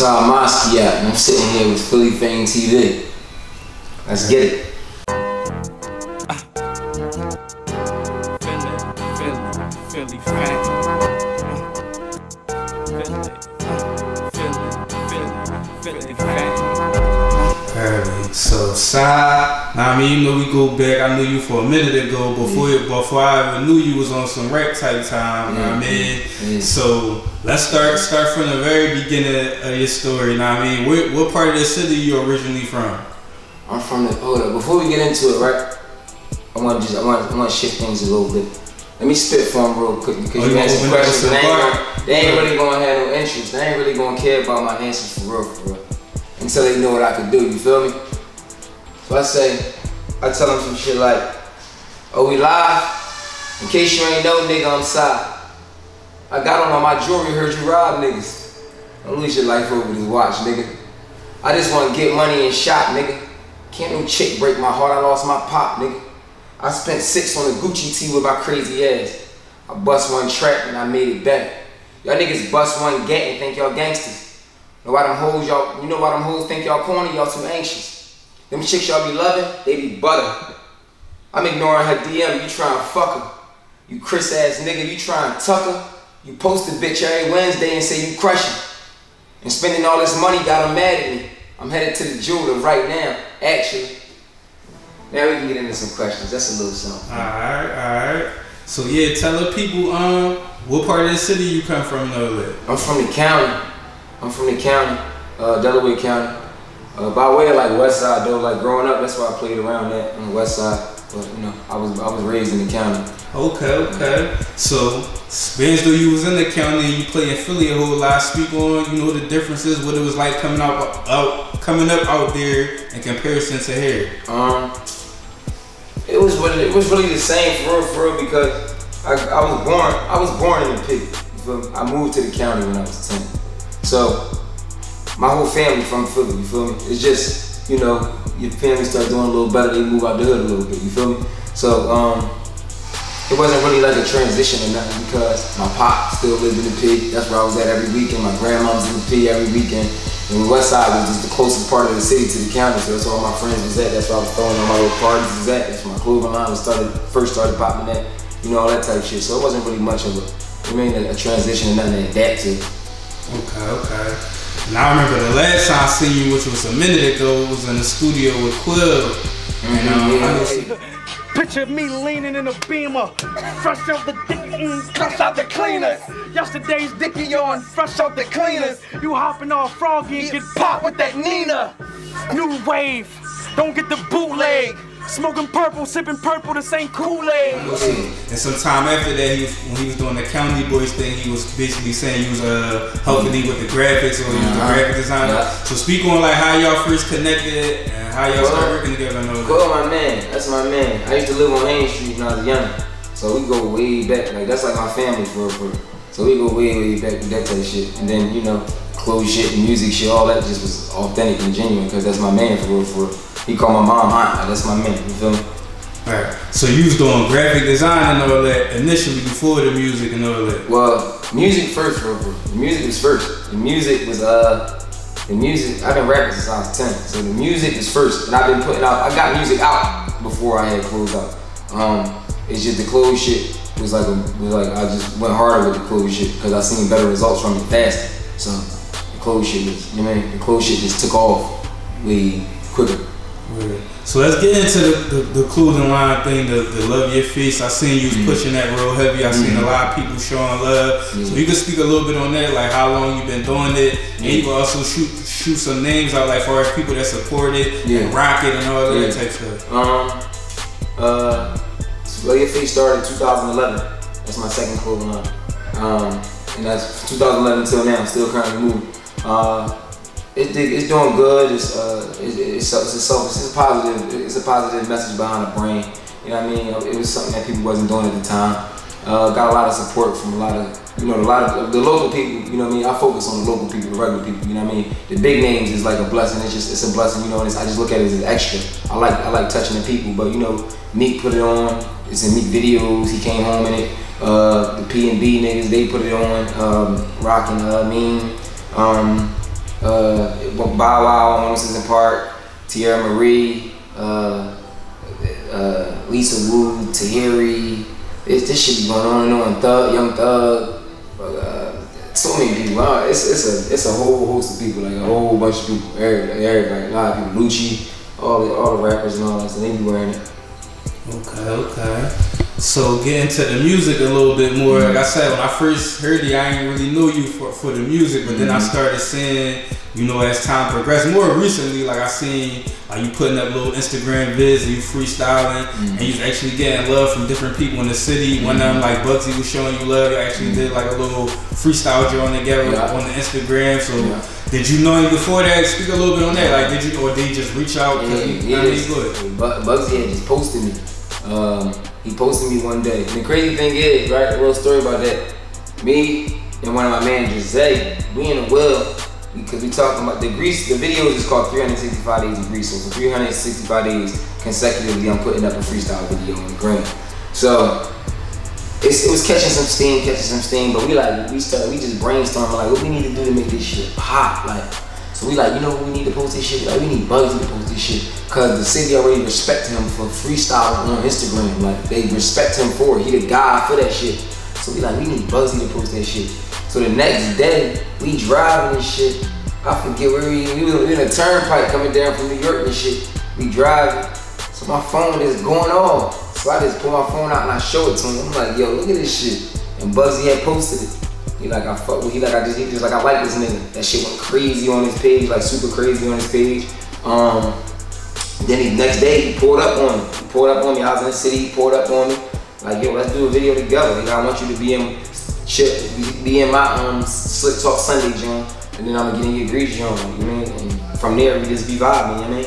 So Mosquiat, and I'm sitting here with F.A.M.E TV. Let's get it. Philly So side, I mean, you know we go back. I knew you for a minute ago. Before I even knew you was on some rap type time. You know what I mean? So let's start from the very beginning of your story. You know what I mean? What part of the city you originally from? I'm from the before we get into it, right? I want to shift things a little bit. Let me spit for them real quick because you asked some questions and they ain't really gonna have no interest. They ain't really gonna care about my answers for real. Until they know what I can do, you feel me? So I tell them some shit like, oh, we live? In case you ain't know, nigga, I'm side. I got on my jewelry, heard you rob niggas. Don't lose your life over this watch, nigga. I just wanna get money and shop, nigga. Can't no chick break my heart, I lost my pop, nigga. I spent 6 on a Gucci tee with my crazy ass. I bust one trap and I made it back. Y'all niggas bust one gat and think y'all gangsters. Know why them hoes y'all, you know why them hoes think y'all corny, y'all too anxious. Them chicks y'all be loving, they be butter. I'm ignoring her DM, you trying to fuck her. You Chris ass nigga, you trying to tuck her. You post a bitch every Wednesday and say you crushing. And spending all this money got her mad at me. I'm headed to the jeweler right now, actually. Now we can get into some questions. That's a little something. Alright. So yeah, tell the people what part of the city you come from in LA. I'm from the county. Delaware County. By way of like West Side though, like growing up, that's why I played around that on the West Side. But you know, I was raised in the county. Okay. So since though you was in the county and you play in Philly a whole lot, speak on, you know, the differences, what it was like coming up out there in comparison to here. It was really the same for real because I was born in the pit. You feel me? I moved to the county when I was 10. So my whole family from Philly, you feel me? It's just, you know, your family start doing a little better, they move out the hood a little bit, you feel me? So it wasn't really like a transition or nothing because my pop still lived in the pit. That's where I was at every weekend. My grandma was in the pit every weekend. And the West Side was just the closest part of the city to the county, so that's where all my friends was at. That's where I was throwing all my little parties was at. That's where my clothing line first started popping at. You know, all that type of shit. So it wasn't really much of a transition and nothing to adapt to. Okay. And I remember the last time I seen you, which was a minute ago, was in the studio with Quilly. Picture me leaning in a Beamer, fresh out the dick, fresh out the cleaners. Yesterday's Dickie on, fresh out the cleaners. You hopping on Froggy and get popped with that Nina. New wave, don't get the bootleg. Smoking purple, sipping purple, this ain't Kool-Aid. And sometime after that, when he was doing the County Boys thing, he was basically saying he was helping me with the graphics, or he was the graphic designer. So speak on like how y'all first connected and how y'all started working together. My man, that's my man. I used to live on Main Street when I was young, so we go way back. Like that's like my family for. So we go way back with that type of shit. And then you know, clothes shit, and music shit, all that just was authentic and genuine because that's my man for real. He called my mom aunt, that's my man, you feel me? Alright, so you was doing graphic design and all that initially before the music and all that? Well, music first, bro. The music was first. The music, I've been rapping since I was 10, so the music was first. And I've been I got music out before I had clothes out. It's just the clothes shit was like I just went harder with the clothes shit because I seen better results from it faster. So the clothes shit was, you know what I mean? The clothes shit just took off way quicker. So let's get into the clothing line thing, the love your face. I seen you was pushing that real heavy. I seen a lot of people showing love. So you can speak a little bit on that, like how long you been doing it, and you can also shoot some names out, like for people that support it and rock it and all that type of stuff. Love Your Face started in 2011. That's my second clothing line, and that's 2011 until now. Still currently moving. It's doing good. It's a positive message behind the brain. You know what I mean? It was something that people wasn't doing at the time. Got a lot of support from a lot of the local people. You know what I mean? I focus on the local people, the regular people. You know what I mean? The big names is like a blessing. It's a blessing. You know, and I just look at it as an extra. I like touching the people, but you know, Meek put it on. It's in Meek videos. He came home in it. The P&B niggas, they put it on. Rockin' Mean. Bow Wow, 106 & Park, Tierra Marie, Lisa Wu, Tahiri. This shit be going on and on. Thug, Young Thug, so many people. It's a whole host of people, like a whole bunch of people. Everybody, a lot of people. Lucci, all the rappers and all that. So they be wearing it. Okay. So getting to the music a little bit more. Like I said, when I first heard it, I didn't really know you for the music, but then I started seeing, you know, as time progressed. More recently, like I seen you putting up little Instagram vids and you freestyling, and you actually getting love from different people in the city. One of them, like Bugsy, was showing you love. You actually did like a little freestyle drawing together on the Instagram. So did you know him before that? Speak a little bit on that. Like, did you just reach out? Bugsy had just posted me. He posted me one day. And the crazy thing is, right, a little story about that. Me and one of my managers, Jade, we in the well because we talking about the Grease. The video is called 365 Days of Grease. So for 365 days consecutively, I'm putting up a freestyle video on the gram. So it was catching some steam, but we just brainstorming like what we need to do to make this shit pop. Like, so we like, you know what we need to post this shit? Like, we need Bugsy to post this shit. Cause the city already respect him for freestyling on Instagram. Like, they respect him for it. He the guy for that shit. So we like, we need Bugsy to post that shit. So the next day, we driving and shit. I forget where we was in a turnpike coming down from New York and shit. We driving. So my phone is going off. So I just pull my phone out and I show it to him. I'm like, yo, look at this shit. And Bugsy had posted it. He like, I fuck with, he like, I like this nigga. That shit went crazy on his page, like super crazy on his page. Then the next day, he pulled up on me. I was in the city, he pulled up on me. Like, yo, let's do a video together. Like, I want you to be in my Slick Talk Sunday joint, and then I'm gonna get in your Grease joint, you know what I mean? And from there, we just be vibing, you know what I mean?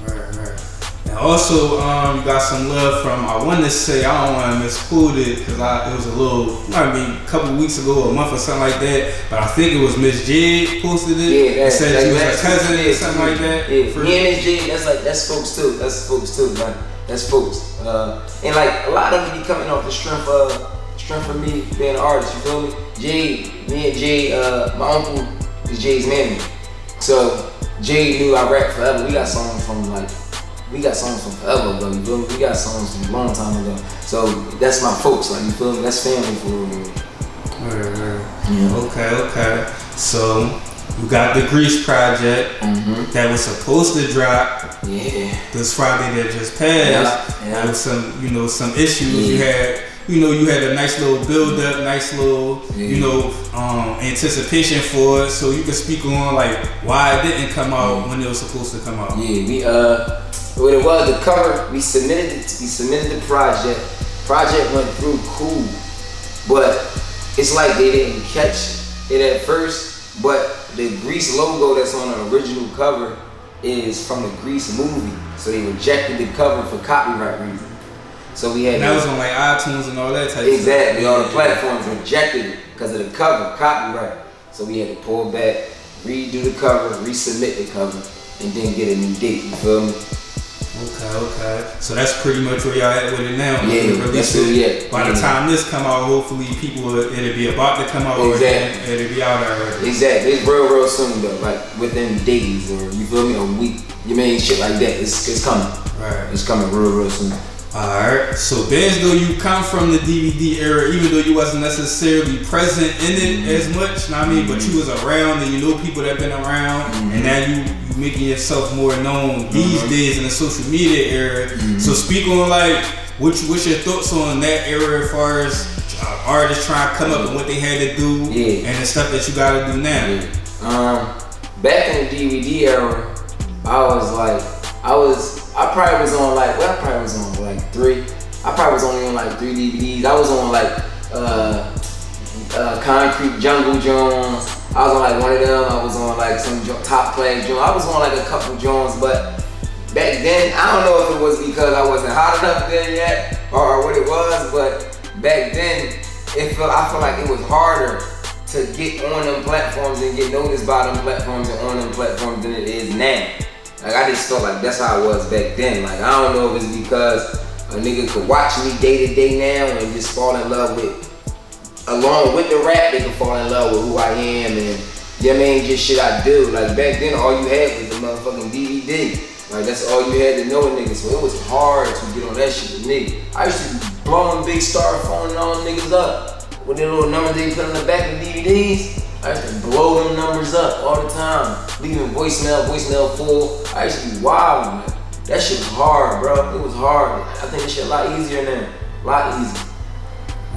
Right. And also, you got some love from, I want to say, I don't want to misquote it, because it was a little, a couple weeks ago, a month or something like that, but I think it was Miss Jade posted it. Yeah, said she was her cousin or something like that. Yeah, me and Miss Jade, that's folks too. That's folks. And like, a lot of it be coming off the strength of me being an artist, you feel me? Me and Jade, my uncle is Jade's manager. So, Jade knew I rap forever. We got songs from forever ago, you feel me? We got songs from a long time ago. So that's my folks, like, you feel me? That's family for real. Yeah. Okay. So you got the Grease project that was supposed to drop this Friday that just passed. There was some issues you had. You had a nice little build up, anticipation for it. So you can speak on like why it didn't come out when it was supposed to come out. Yeah, what it was, the cover, we submitted the project. Project went through cool, but it's like they didn't catch it at first. But the Grease logo that's on the original cover is from the Grease movie, so they rejected the cover for copyright reasons. So we had that was on like iTunes and all that type of stuff. Exactly, all the platforms rejected it because of the cover, copyright. So we had to pull back, redo the cover, resubmit the cover, and then get a new date, you feel me? Okay. So that's pretty much where y'all at with it now. Yeah, that's where we at. By the time this come out, hopefully it'll be about to come out, or it'll be out already. Exactly. It's real soon though, like within days or you feel me, a week. You mean shit like that. It's coming. Right. It's coming real soon. Alright, so as though you come from the DVD era, even though you wasn't necessarily present in it as much, know what I mean? But you was around and you know people that been around, and now you making yourself more known these days in the social media era. So speak on like, what's your thoughts on that era as far as artists trying to come up with what they had to do and the stuff that you gotta do now? Back in the DVD era, I probably was on like, what I probably was on like 3. I probably was only on like 3 DVDs. I was on like Concrete Jungle Jones. I was on like one of them. I was on like some Top Class Jones. I was on like a couple Jones, but back then, I don't know if it was because I wasn't hot enough then yet or what it was, but back then, I feel like it was harder to get on them platforms and get noticed by them platforms and on them platforms than it is now. Like, I just felt like that's how it was back then. Like, I don't know if it's because a nigga could watch me day to day now and just fall in love with, along with the rap, they can fall in love with who I am and Yeah, I mean, just shit I do. Like back then, all you had was the motherfucking DVD. Like that's all you had to know a nigga. So it was hard to get on that shit with nigga. I used to be blowing big star phone and all them niggas up. With the little numbers they put on the back of the DVDs, I used to blow them numbers up all the time. Leaving voicemail full. I used to be wild, man. That shit was hard, bro. It was hard. I think this shit a lot easier now. A lot easier.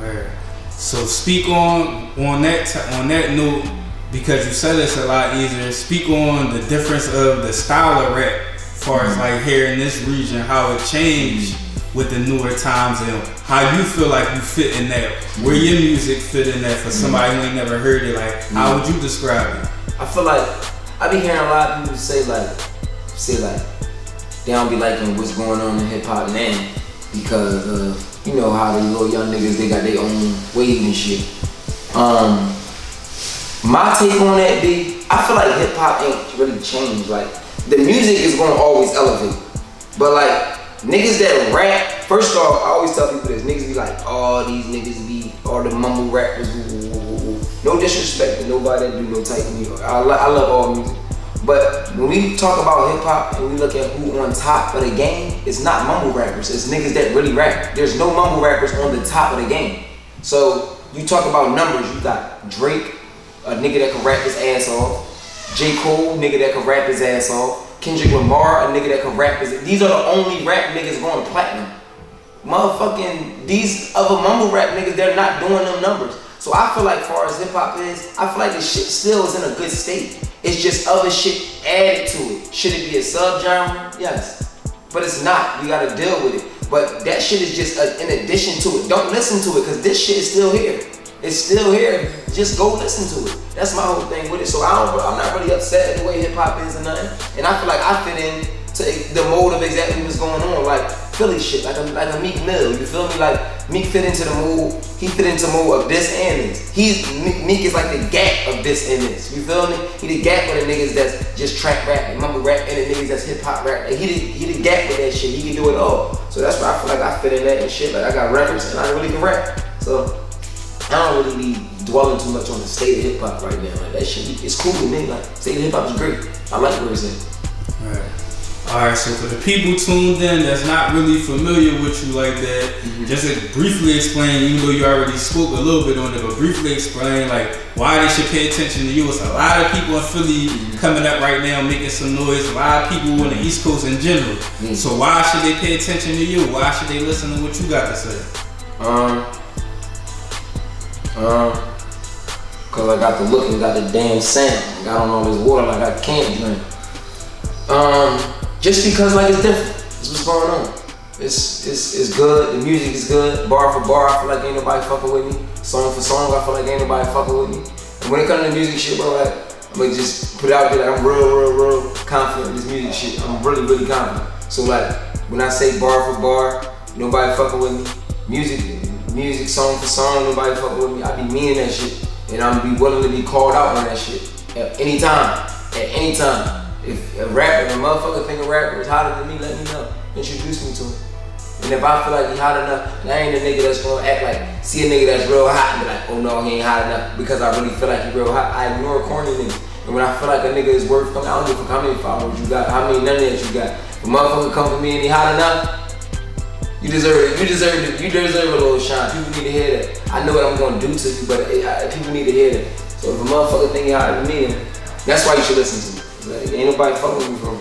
Alright. So speak on that note, because you said it's a lot easier. Speak on the difference of the style of rap, as far as like here in this region, how it changed with the newer times and how you feel like you fit in that, where your music fit in that for somebody who ain't never heard it. Like, how would you describe it? I feel like I be hearing a lot of people say like they don't be liking what's going on in hip hop now because you know how the little young niggas, they got their own wave and shit. My take on that be, I feel like hip hop ain't really changed. Like the music is gonna always elevate, but like niggas that rap, first off, I always tell people this, niggas be like, oh, these niggas be all the mumble rappers. No disrespect to nobody that do no type of music. I love all music. But when we talk about hip hop and we look at who on top of the game, it's not mumble rappers, it's niggas that really rap. There's no mumble rappers on the top of the game. So you talk about numbers, you got Drake, a nigga that can rap his ass off. J. Cole, nigga that can rap his ass off. Kendrick Lamar, a nigga that can rap his ass. These are the only rap niggas going platinum. Motherfucking, these other mumble rap niggas, they're not doing them numbers. So I feel like as far as hip hop is, I feel like the shit still is in a good state. It's just other shit added to it. Should it be a subgenre? Yes. But it's not. You gotta deal with it. But that shit is just in addition to it. Don't listen to it, because this shit is still here. It's still here. Just go listen to it. That's my whole thing with it. So I'm not really upset at the way hip hop is or nothing. And I feel like I fit in to the mode of exactly what's going on. Like Philly shit, like a Meek Mill. You feel me? Like Meek fit into the mood. He fit into the mood of this and this. Meek is like the gap of this and this. You feel me? He the gap with the niggas that's just trap rap and mumble rap, and the niggas that's hip hop rap. Like he the gap with that shit. He can do it all. So that's why I feel like I fit in that and shit. Like I got records and I really can rap. So I don't really be dwelling too much on the state of hip hop right now. Like that shit, it's cool with me. Like state of hip hop is great. I like where it's at. Alright, so for the people tuned in that's not really familiar with you like that, just to briefly explain, even though you already spoke a little bit on it, but briefly explain like why they should pay attention to you. It's a lot of people in Philly coming up right now making some noise, a lot of people on the East Coast in general. So why should they pay attention to you? Why should they listen to what you got to say? Cause I got the look and got the damn sound. Got on all this water like I can't drink. Just because like it's different. It's what's going on. It's good. The music is good. Bar for bar, I feel like ain't nobody fucking with me. Song for song, I feel like ain't nobody fucking with me. And when it comes to music shit, bro, like I'm gonna just put it out there that I'm real confident in this music shit. I'm really confident. So like when I say bar for bar, nobody fucking with me. Music, song for song, nobody fucking with me. I be meaning that shit, and I'm be willing to be called out on that shit at any time. At any time. If a motherfucker think a rapper is hotter than me, let me know. Introduce me to him. And if I feel like he hot enough, I ain't a nigga that's gonna act like, see a nigga that's real hot and be like, oh no, he ain't hot enough because I really feel like he real hot. I ignore corny niggas. And when I feel like a nigga is worth coming, I don't give a fuck how many followers you got, how many none of that you got. If a motherfucker come for me and he hot enough, you deserve it. You deserve a little shine. People need to hear that. I know what I'm gonna do to you, but people need to hear that. So if a motherfucker think he hotter than me, then that's why you should listen to me. Like, ain't nobody fucking with me from.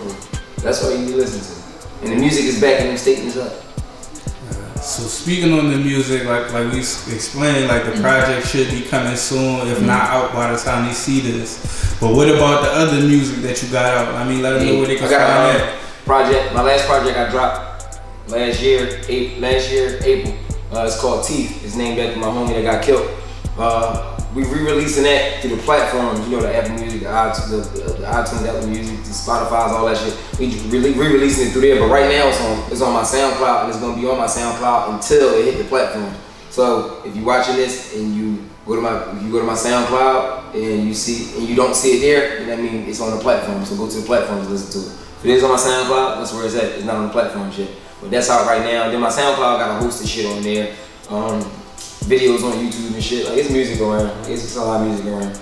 That's why you need to listen to me. And the music is backing them statements up. So speaking on the music, like we explained, like the project should be coming soon, if not out by the time they see this. But what about the other music that you got out? I mean, let them know where they can find that. My last project I dropped last year, April. It's called Teeth. It's named after my homie that got killed. We re-releasing that through the platforms, you know, the Apple Music, the iTunes, Apple Music, the Spotify's, all that shit. We re-releasing it through there, but right now it's on my SoundCloud, and it's gonna be on my SoundCloud until it hit the platform. So if you're watching this and you go to my SoundCloud and you don't see it there, then that means it's on the platform. So go to the platform to listen to it. If it is on my SoundCloud, that's where it's at. It's not on the platform shit. But that's out right now. And then my SoundCloud got a host of shit on there. Videos on YouTube and shit. Like it's music around. It's a lot of music around.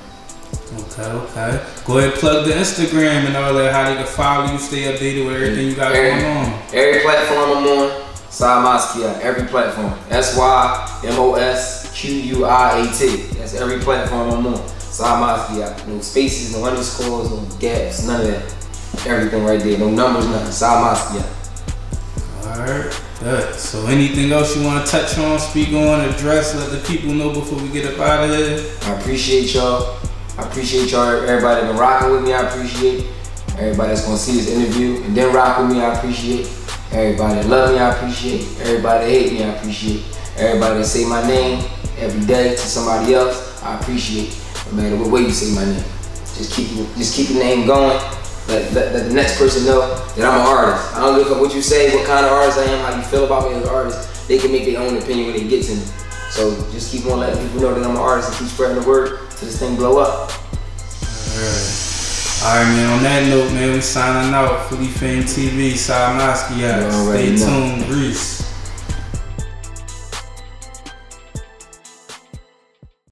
Okay. Go ahead and plug the Instagram and all that, how they can follow you, stay updated with everything you got going on. Every platform I'm on, Mosquiat, every platform. SYMOSQUIAT. That's every platform I'm on. Mosquiat. No spaces, no underscores, no gaps, none of that. Everything right there. No numbers, nothing. Mosquiat. Alright. Good. So anything else you want to touch on, speak on, address, let the people know before we get up out of here? I appreciate y'all. Everybody that been rocking with me, I appreciate. Everybody that's gonna see this interview and then rock with me, I appreciate. Everybody that love me, I appreciate. Everybody that hate me, I appreciate. Everybody that say my name every day to somebody else, I appreciate. No matter what way you say my name. Just keep your name going. Let the next person know that I'm an artist. I don't give a fuck what you say, what kind of artist I am, how you feel about me as an artist. They can make their own opinion when they get to me. So just keep on letting people know that I'm an artist and keep spreading the word till this thing blow up. Alright, man, on that note, man, we signing out. F.A.M.E TV, Mosquiat. Stay tuned, Grease.